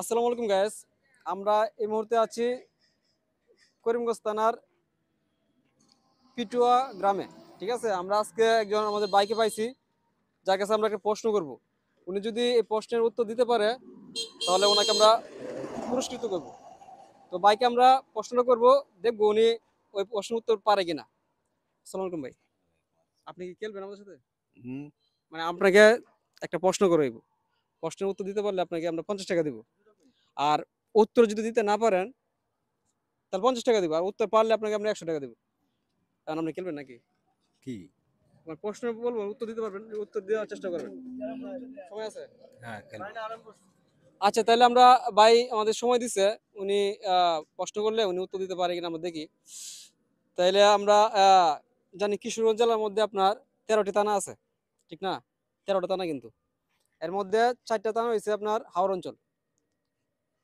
আসসালামু আলাইকুম গাইস। আমরা এই মুহূর্তে আছি করিমগঞ্জ থানার পিটুয়া গ্রামে। ঠিক আছে, আমরা আজকে একজন আমাদের বাইকে পাইছি, যার কাছে আমরা একটা প্রশ্ন করব। উনি যদি এই প্রশ্নের উত্তর দিতে পারে তাহলে ওনাকে আমরা পুরস্কৃত করব। তো বাইকে আমরা প্রশ্নটা করব, দেখবো উনি ওই প্রশ্নের উত্তর পারে কিনা। আসসালামু আলাইকুম ভাই, আপনি কি খেলবেন আমাদের সাথে? হুম। মানে আপনাকে একটা প্রশ্ন করব, প্রশ্নের উত্তর দিতে পারলে আপনাকে আমরা 50 টাকা দিব। আর উত্তর যদি দিতে না পারেন তাহলে 50 টাকা দিব, আর উত্তর পারলে আপনাকে আমরা 100 টাকা দিব। কারণ আপনি খেলবেন নাকি? কি? আমার প্রশ্ন বলবো, উত্তর দিতে পারবেন, উত্তর দেওয়ার চেষ্টা করবেন। সময় আছে? হ্যাঁ, খেলবো। আচ্ছা, তাহলে আমরা, ভাই আমাদের সময় দিছে, উনি প্রশ্ন করলে উনি উত্তর দিতে পারে কিনা আমরা দেখি। তাইলে আমরা জানি কিশোরগঞ্জ জেলার মধ্যে আপনার 13টি থানা আছে, ঠিক না? 13টা থানা, কিন্তু এর মধ্যে 4টা থানা হয়েছে আপনার হাওর অঞ্চল,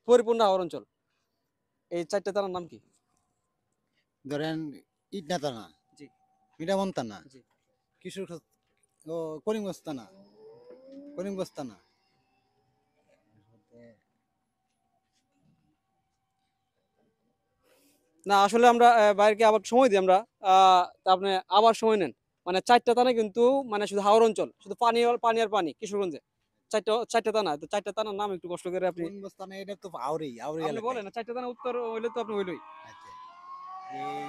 পরিপূর্ণ হাওর অঞ্চল। এই 4টা থানার নাম কি? ধরেন ইটনা থানা, জি মিঠামন থানা, জি। কিশোর ও করিমগঞ্জ থানা, করিমগঞ্জ থানা। না, আসলে আমরা বাইরকে আবার সময় দিই আমরা। তা আপনি আবার সময় নেন। মানে 4টা থানা, কিন্তু মানে শুধু হাওর অঞ্চল, শুধু পানি আর পানি আর পানি কিশোরগঞ্জে। 4টা থানা, তো 4টা থানার নাম একটু কষ্ট করে আপনি করিমগঞ্জ থানা এটা তো আউরেই আউরেই আপনি এলাকায়। বলেন না। 4টা থানা উত্তর হইলে তো আপনি হইলই। আচ্ছা, এই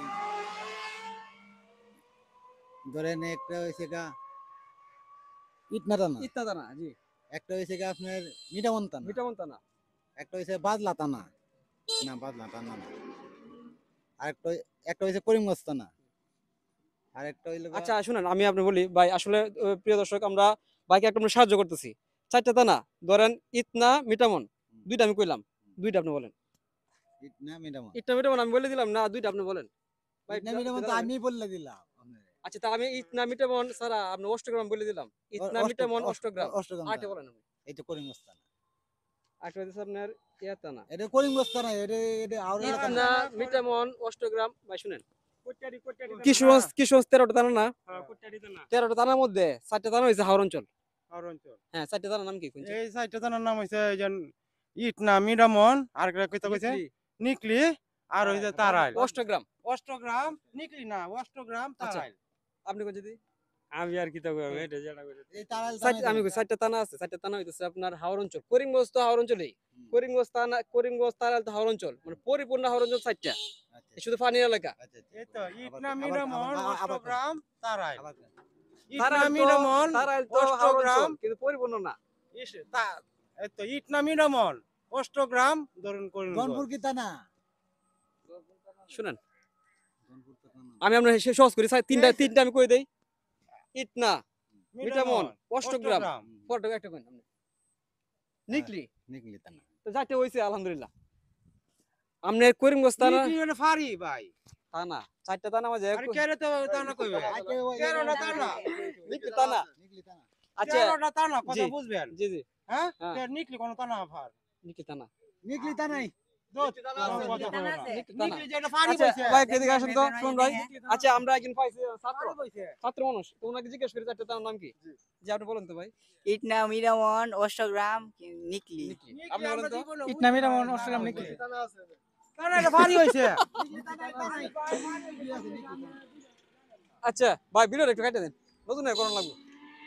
ধরেন একটা হয়েছে গা ইটনা থানা, ইত্তা থানা, জি। একটা হয়েছে গা আপনার মিঠামন থানা, মিঠামন থানা। একটা হয়েছে বাদলা থানা, না বাদলা থানা না, আর একটা একটা হয়েছে করিমগঞ্জ থানা, আর একটা হইলো গা আচ্ছা শুনেন, আমি আপনি বলি ভাই, আসলে প্রিয় দর্শক, আমরা বাইকে একটা আমরা সাহায্য করতেছি। 4টা থানা ধরেন, ইতনা মিটামন, দুইটা আমি কইলাম, দুইটা আপনি বলেন। ইটনা মিঠামন। ইতনা মিটামন আমি বলে দিলাম না, দুইটা আপনি বলেন। ভাই ইটনা মিঠামন তো আমি বললে দিলাম আপনারে। আচ্ছা, তা আমি ইতনা মিটামন সারা আপনি অষ্টগ্রাম বলে দিলাম। ইতনা মিটামন অষ্টগ্রাম। অষ্টগ্রাম আরেকটা থানা, বলেন আপনি। এই তো করিমগঞ্জ থানা। আরেকটা হচ্ছে আপনার ইয়াতানা। এটা করিমগঞ্জ থানা, এটা এটা আউরে এলাকা না। ইতনা মিটামন অষ্টগ্রাম। ভাই শুনেন, কিশোরগঞ্জ কিশোরগঞ্জ 13টা থানা না? 13টা থানার মধ্যে 4টা থানা হয়েছে হাওর অঞ্চল। হ্যাঁ, 4টা থানার নাম কি কোনছে? এই চারটা থানার নাম হইছে যেন ইটনা মিরামন আর একটা কইতা কইছে নিকলি, নিকলি আর ওই যে তারাইল অষ্টগ্রাম। অষ্টগ্রাম নিকলি না অষ্টগ্রাম আচ্ছা, তারাইল আপনি কোন যদি? আমি আর কি তো কইব এটা যেটা কইছে এই তারাল থানা 4টা, আমি কই 4টা থানা আছে। 4টা থানা হইতেছে আপনার হাওর অঞ্চল। করিমগঞ্জ তো হাওর অঞ্চলেই। করিমগঞ্জ থানা, করিমগঞ্জ তারাল তো হাওর অঞ্চল। মানে পরিপূর্ণ হাওর অঞ্চল 4টা। আচ্ছা এই শুধু পানি এলাকা। আচ্ছা এই তো ইটনা মিরামন অষ্টগ্রাম তারাইল ইটনা তারাল তো, মিরামন তারাল তো হাওর অঞ্চল, অষ্টগ্রাম কিন্তু পরিপূর্ণ না। ইস তা এই তো ইটনা মিরামন অষ্টগ্রাম ধরুন করিমগঞ্জ জনপুর কি থানা? শুনেন, জনপুর তো থানা না। আমি আপনার সহজ করি, তিনটা তিনটা আমি কই দেই। ইটনা, মিটামন, মিরামন অষ্টগ্রাম, অষ্টগ্রাম পরটা একটা কই আপনি। নিকলি। নিকলি থানা। তো 4টা হইছে আলহামদুলিল্লাহ। আমনে করিমগঞ্জ থানা নিকলি হলে ফারি ভাই থানা 4টা থানা মাঝে আরে কেরে তো তানা কইবে কেরোটা তানা নিকলি থানা। নিকলি থানা। আচ্ছা, কেরোটা তানা জি কথা বুঝবেন জি জি। হ্যাঁ হ্যাঁ, নিকলি কোন তানা ফার নিকলি থানা। নিকলি থানাই। নিকলি যেটা ফারি আচ্ছা বইছে ভাই, এদিকে আসেন তো, শুনুন ভাই। আচ্ছা, আমরা একজন পাইছি ছাত্র, ছাত্র মানুষ, তো ওনাকে জিজ্ঞেস করি 4টা থানার নাম কি। জি, আপনি বলেন তো ভাই। ইটনা মিরামন অষ্টগ্রাম নিকলি। নিকলি, আপনি বলেন তো। ইটনা মিরামন অষ্টগ্রাম নিকলি তানা এটা ফারি হইছে আচ্ছা ভাই, ভিডিওটা একটু কাটে দেন, নতুন করণ লাগবে।